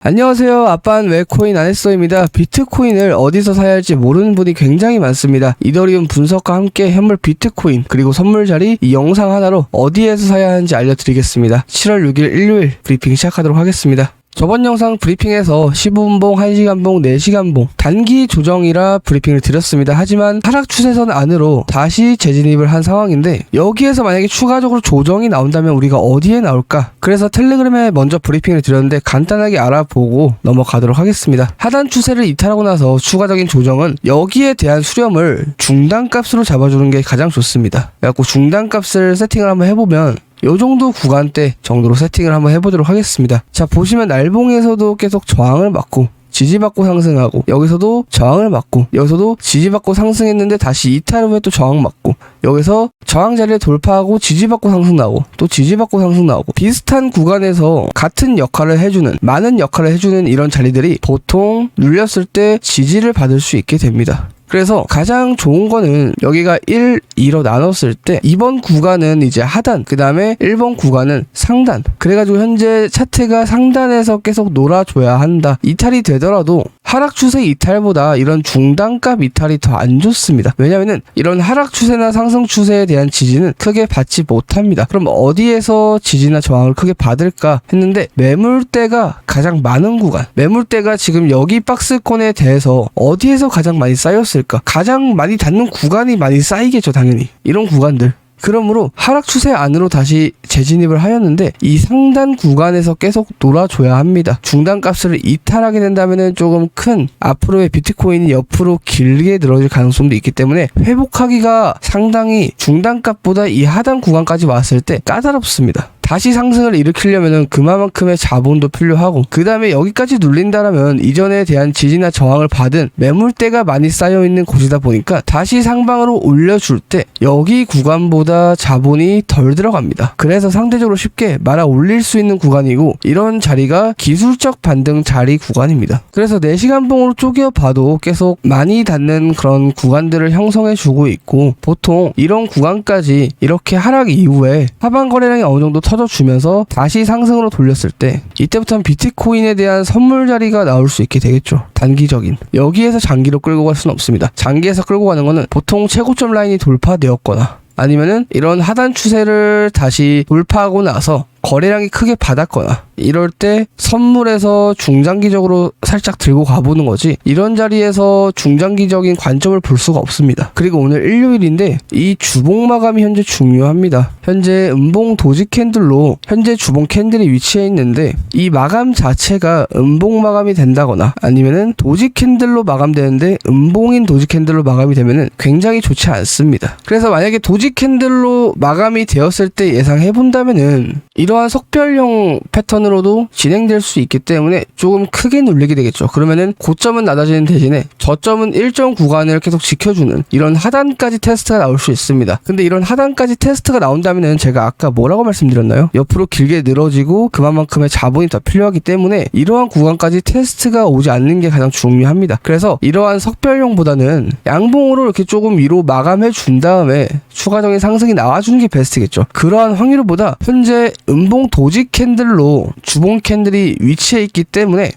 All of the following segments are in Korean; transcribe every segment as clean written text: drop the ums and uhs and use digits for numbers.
안녕하세요. 아빠는 왜 코인 안 했어입니다. 비트코인을 어디서 사야 할지 모르는 분이 굉장히 많습니다. 이더리움 분석과 함께 현물 비트코인 그리고 선물 자리 이 영상 하나로 어디에서 사야 하는지 알려드리겠습니다. 7월 6일 일요일 브리핑 시작하도록 하겠습니다. 저번 영상 브리핑에서 15분봉, 1시간봉, 4시간봉 단기 조정이라 브리핑을 드렸습니다. 하지만 하락 추세선 안으로 다시 재진입을 한 상황인데 여기에서 만약에 추가적으로 조정이 나온다면 우리가 어디에 나올까? 그래서 텔레그램에 먼저 브리핑을 드렸는데 간단하게 알아보고 넘어가도록 하겠습니다. 하단 추세를 이탈하고 나서 추가적인 조정은 여기에 대한 수렴을 중단값으로 잡아주는 게 가장 좋습니다. 그래갖고 중단값을 세팅을 한번 해보면 요 정도 구간대 정도로 세팅을 한번 해보도록 하겠습니다. 자, 보시면 날봉에서도 계속 저항을 맞고 지지받고 상승하고 여기서도 저항을 맞고 여기서도 지지받고 상승했는데 다시 이탈 후에 또 저항 맞고 여기서 저항 자리를 돌파하고 지지받고 상승 나오고 또 지지받고 상승 나오고 비슷한 구간에서 같은 역할을 해주는 많은 역할을 해주는 이런 자리들이 보통 눌렸을 때 지지를 받을 수 있게 됩니다. 그래서 가장 좋은 거는 여기가 1, 2로 나눴을 때 이번 구간은 이제 하단, 그 다음에 1번 구간은 상단. 그래가지고 현재 차트가 상단에서 계속 놀아줘야 한다. 이탈이 되더라도 하락 추세 이탈보다 이런 중단값 이탈이 더 안 좋습니다. 왜냐면은 이런 하락 추세나 상승 추세에 대한 지지는 크게 받지 못합니다. 그럼 어디에서 지지나 저항을 크게 받을까 했는데 매물대가 가장 많은 구간, 매물대가 지금 여기 박스권에 대해서 어디에서 가장 많이 쌓였을까? 가장 많이 닿는 구간이 많이 쌓이겠죠, 당연히. 이런 구간들. 그러므로 하락 추세 안으로 다시 재진입을 하였는데 이 상단 구간에서 계속 놀아줘야 합니다. 중단값을 이탈하게 된다면 조금 큰 앞으로의 비트코인이 옆으로 길게 늘어질 가능성도 있기 때문에 회복하기가 상당히 중단값보다 이 하단 구간까지 왔을 때 까다롭습니다. 다시 상승을 일으키려면 그만큼의 자본도 필요하고 그 다음에 여기까지 눌린다라면 이전에 대한 지지나 저항을 받은 매물대가 많이 쌓여있는 곳이다 보니까 다시 상방으로 올려줄 때 여기 구간보다 자본이 덜 들어갑니다. 그래서 상대적으로 쉽게 말아 올릴 수 있는 구간이고 이런 자리가 기술적 반등 자리 구간입니다. 그래서 4시간봉으로 쪼개봐도 계속 많이 닿는 그런 구간들을 형성해주고 있고 보통 이런 구간까지 이렇게 하락 이후에 하방 거래량이 어느 정도 주면서 다시 상승으로 돌렸을 때 이때부터는 비트코인에 대한 선물 자리가 나올 수 있게 되겠죠. 단기적인. 여기에서 장기로 끌고 갈 수는 없습니다. 장기에서 끌고 가는 거는 보통 최고점 라인이 돌파되었거나 아니면은 이런 하단 추세를 다시 돌파하고 나서 거래량이 크게 받았거나 이럴 때 선물에서 중장기적으로 살짝 들고 가보는 거지 이런 자리에서 중장기적인 관점을 볼 수가 없습니다. 그리고 오늘 일요일인데 이 주봉 마감이 현재 중요합니다. 현재 음봉 도지 캔들로 현재 주봉 캔들이 위치해 있는데 이 마감 자체가 음봉 마감이 된다거나 아니면은 도지 캔들로 마감되는데 음봉인 도지 캔들로 마감이 되면은 굉장히 좋지 않습니다. 그래서 만약에 도지 캔들로 마감이 되었을 때 예상해 본다면은 이러한 석별형 패턴으로도 진행될 수 있기 때문에 조금 크게 눌리게 되겠죠. 그러면은 고점은 낮아지는 대신에 저점은 일정 구간을 계속 지켜주는 이런 하단까지 테스트가 나올 수 있습니다. 근데 이런 하단까지 테스트가 나온다면은 제가 아까 뭐라고 말씀드렸나요? 옆으로 길게 늘어지고 그만큼의 자본이 더 필요하기 때문에 이러한 구간까지 테스트가 오지 않는 게 가장 중요합니다. 그래서 이러한 석별형보다는 양봉으로 이렇게 조금 위로 마감해 준 다음에 추가적인 상승이 나와주는 게 베스트겠죠. 그러한 확률보다 현재 음봉 도지 캔들로 주봉 캔들이 위치해 있기 때문에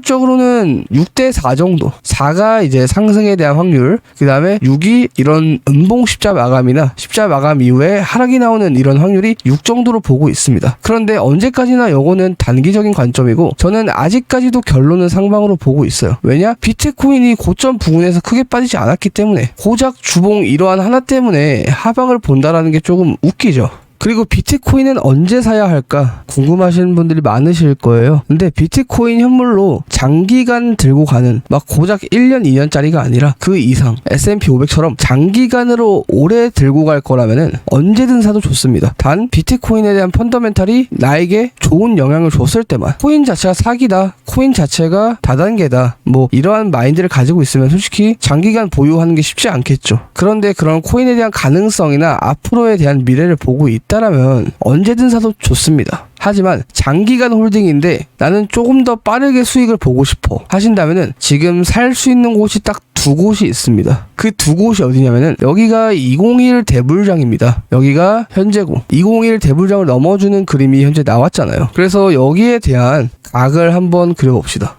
확률적으로는 6대4 정도 4가 이제 상승에 대한 확률 그 다음에 6이 이런 음봉 십자 마감이나 십자 마감 이후에 하락이 나오는 이런 확률이 6 정도로 보고 있습니다. 그런데 언제까지나 요거는 단기적인 관점이고 저는 아직까지도 결론은 상방으로 보고 있어요. 왜냐? 비트코인이 고점 부근에서 크게 빠지지 않았기 때문에 고작 주봉 이러한 하나 때문에 하방을 본다라는 게 조금 웃기죠. 그리고 비트코인은 언제 사야 할까 궁금하시는 분들이 많으실 거예요. 근데 비트코인 현물로 장기간 들고 가는 막 고작 1년 2년짜리가 아니라 그 이상 S&P 500처럼 장기간으로 오래 들고 갈 거라면은 언제든 사도 좋습니다. 단 비트코인에 대한 펀더멘탈이 나에게 좋은 영향을 줬을 때만 코인 자체가 사기다, 코인 자체가 다단계다 뭐 이러한 마인드를 가지고 있으면 솔직히 장기간 보유하는 게 쉽지 않겠죠. 그런데 그런 코인에 대한 가능성이나 앞으로에 대한 미래를 보고 있다라면 언제든 사도 좋습니다. 하지만 장기간 홀딩인데 나는 조금 더 빠르게 수익을 보고 싶어 하신다면은 지금 살 수 있는 곳이 딱 두 곳이 있습니다. 그 두 곳이 어디냐면은 여기가 201 대불장입니다. 여기가 현재고 201 대불장을 넘어주는 그림이 현재 나왔잖아요. 그래서 여기에 대한 각을 한번 그려봅시다.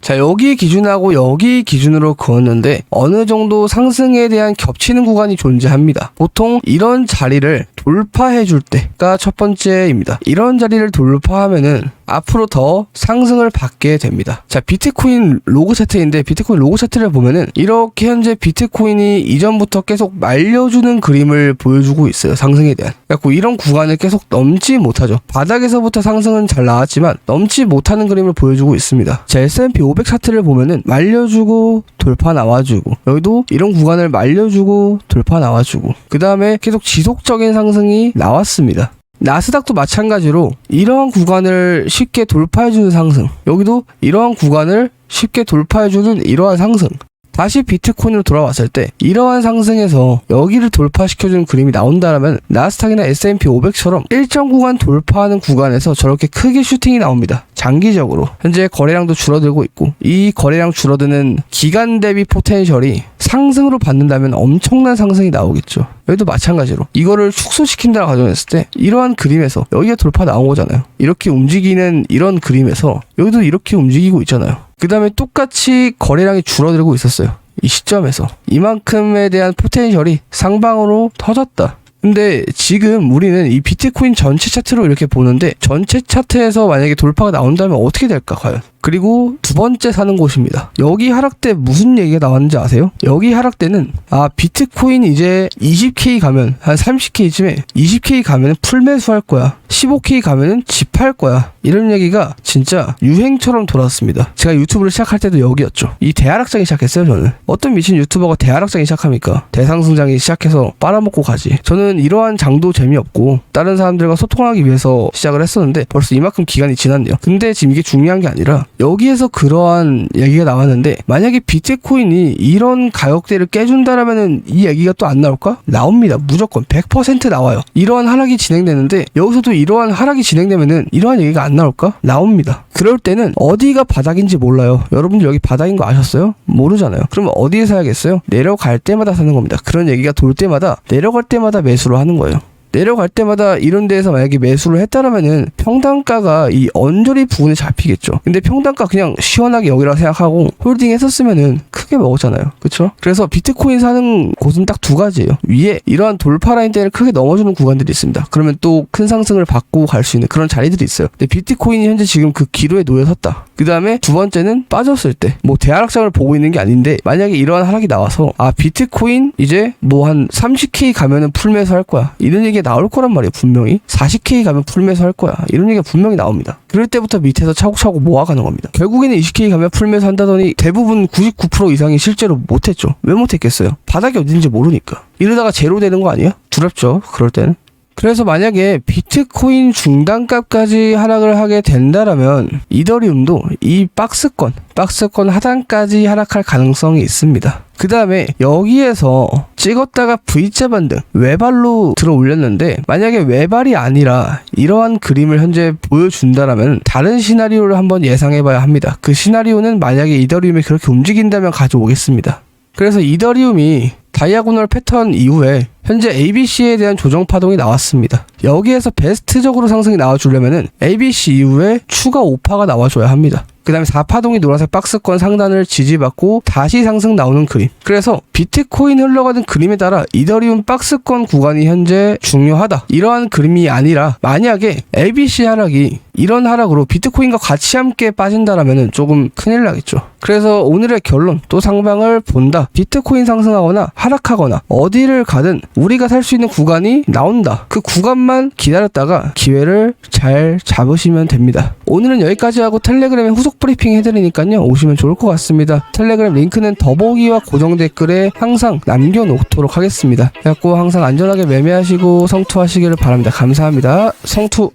자, 여기 기준하고 여기 기준으로 그었는데 어느 정도 상승에 대한 겹치는 구간이 존재합니다. 보통 이런 자리를 돌파해 줄 때가 첫 번째입니다. 이런 자리를 돌파하면은 앞으로 더 상승을 받게 됩니다. 자, 비트코인 로그 차트인데 비트코인 로그 차트를 보면은 이렇게 현재 비트코인이 이전부터 계속 말려주는 그림을 보여주고 있어요. 상승에 대한. 그래서 이런 구간을 계속 넘지 못하죠. 바닥에서부터 상승은 잘 나왔지만 넘지 못하는 그림을 보여주고 있습니다. 자, S&P 500 차트를 보면은 말려주고 돌파 나와주고 여기도 이런 구간을 말려주고 돌파 나와주고 그 다음에 계속 지속적인 상승이 나왔습니다. 나스닥도 마찬가지로 이러한 구간을 쉽게 돌파해주는 상승, 여기도 이러한 구간을 쉽게 돌파해주는 이러한 상승. 다시 비트코인으로 돌아왔을 때 이러한 상승에서 여기를 돌파시켜주는 그림이 나온다면 나스닥이나 S&P 500처럼 일정 구간 돌파하는 구간에서 저렇게 크게 슈팅이 나옵니다. 장기적으로 현재 거래량도 줄어들고 있고 이 거래량 줄어드는 기간 대비 포텐셜이 상승으로 받는다면 엄청난 상승이 나오겠죠. 여기도 마찬가지로 이거를 축소시킨다고 가정했을 때 이러한 그림에서 여기가 돌파 나온 거잖아요. 이렇게 움직이는 이런 그림에서 여기도 이렇게 움직이고 있잖아요. 그 다음에 똑같이 거래량이 줄어들고 있었어요. 이 시점에서 이만큼에 대한 포텐셜이 상방으로 터졌다. 근데 지금 우리는 이 비트코인 전체 차트로 이렇게 보는데 전체 차트에서 만약에 돌파가 나온다면 어떻게 될까 과연? 그리고 두 번째 사는 곳입니다. 여기 하락 때 무슨 얘기가 나왔는지 아세요? 여기 하락 때는 비트코인 이제 20K 가면 한 30K쯤에 20K 가면은 풀매수할 거야. 15K 가면은 집할 거야. 이런 얘기가 진짜 유행처럼 돌았습니다. 제가 유튜브를 시작할 때도 여기였죠. 이 대하락장이 시작했어요. 저는 어떤 미친 유튜버가 대하락장이 시작합니까? 대상승장이 시작해서 빨아먹고 가지. 저는 이러한 장도 재미없고 다른 사람들과 소통하기 위해서 시작을 했었는데 벌써 이만큼 기간이 지났네요. 근데 지금 이게 중요한 게 아니라 여기에서 그러한 얘기가 나왔는데 만약에 비트코인이 이런 가격대를 깨준다라면은 이 얘기가 또 안 나올까? 나옵니다. 무조건 100% 나와요. 이러한 하락이 진행되는데 여기서도 이러한 하락이 진행되면은 이러한 얘기가 안 나올까? 나옵니다. 그럴 때는 어디가 바닥인지 몰라요. 여러분들 여기 바닥인 거 아셨어요? 모르잖아요. 그럼 어디에 사야겠어요? 내려갈 때마다 사는 겁니다. 그런 얘기가 돌 때마다 내려갈 때마다 매수를 하는 거예요. 내려갈 때마다 이런 데에서 만약에 매수를 했다라면은 평단가가 이 언저리 부분에 잡히겠죠. 근데 평단가 그냥 시원하게 여기라 생각하고 홀딩 했었으면은 크게 먹었잖아요. 그쵸? 그래서 비트코인 사는 곳은 딱 두 가지예요. 위에 이러한 돌파 라인 때를 크게 넘어주는 구간들이 있습니다. 그러면 또 큰 상승을 받고 갈 수 있는 그런 자리들이 있어요. 근데 비트코인이 현재 지금 그 기로에 놓여 섰다. 그 다음에 두 번째는 빠졌을 때 뭐 대하락장을 보고 있는 게 아닌데 만약에 이러한 하락이 나와서 비트코인 이제 뭐 한 30K 가면은 풀매수 할 거야. 이런 얘기가 나올 거란 말이에요. 분명히 40K 가면 풀매수 할 거야. 이런 얘기가 분명히 나옵니다. 그럴 때부터 밑에서 차곡차곡 모아가는 겁니다. 결국에는 20K 가면 풀매수 한다더니 대부분 99% 이상이 실제로 못했죠. 왜 못했겠어요? 바닥이 어딘지 모르니까. 이러다가 제로 되는 거 아니야? 두렵죠. 그럴 때는. 그래서 만약에 비트코인 중단값까지 하락을 하게 된다라면 이더리움도 이 박스권 하단까지 하락할 가능성이 있습니다. 그 다음에 여기에서 찍었다가 V자 반등 외발로 들어 올렸는데 만약에 외발이 아니라 이러한 그림을 현재 보여준다라면 다른 시나리오를 한번 예상해봐야 합니다. 그 시나리오는 만약에 이더리움이 그렇게 움직인다면 가져오겠습니다. 그래서 이더리움이 다이아고널 패턴 이후에 현재 ABC에 대한 조정 파동이 나왔습니다. 여기에서 베스트적으로 상승이 나와주려면은 ABC 이후에 추가 5파가 나와줘야 합니다. 그 다음에 4파동이 노란색 박스권 상단을 지지받고 다시 상승 나오는 그림. 그래서 비트코인 흘러가는 그림에 따라 이더리움 박스권 구간이 현재 중요하다. 이러한 그림이 아니라 만약에 ABC 하락이 이런 하락으로 비트코인과 같이 함께 빠진다라면 조금 큰일 나겠죠. 그래서 오늘의 결론, 또 상방을 본다. 비트코인 상승하거나 하락하거나 어디를 가든 우리가 살 수 있는 구간이 나온다. 그 구간만 기다렸다가 기회를 잘 잡으시면 됩니다. 오늘은 여기까지 하고 텔레그램에 후속 브리핑 해드리니까요. 오시면 좋을 것 같습니다. 텔레그램 링크는 더보기와 고정 댓글에 항상 남겨놓도록 하겠습니다. 그래갖고 항상 안전하게 매매하시고 성투하시기를 바랍니다. 감사합니다. 성투!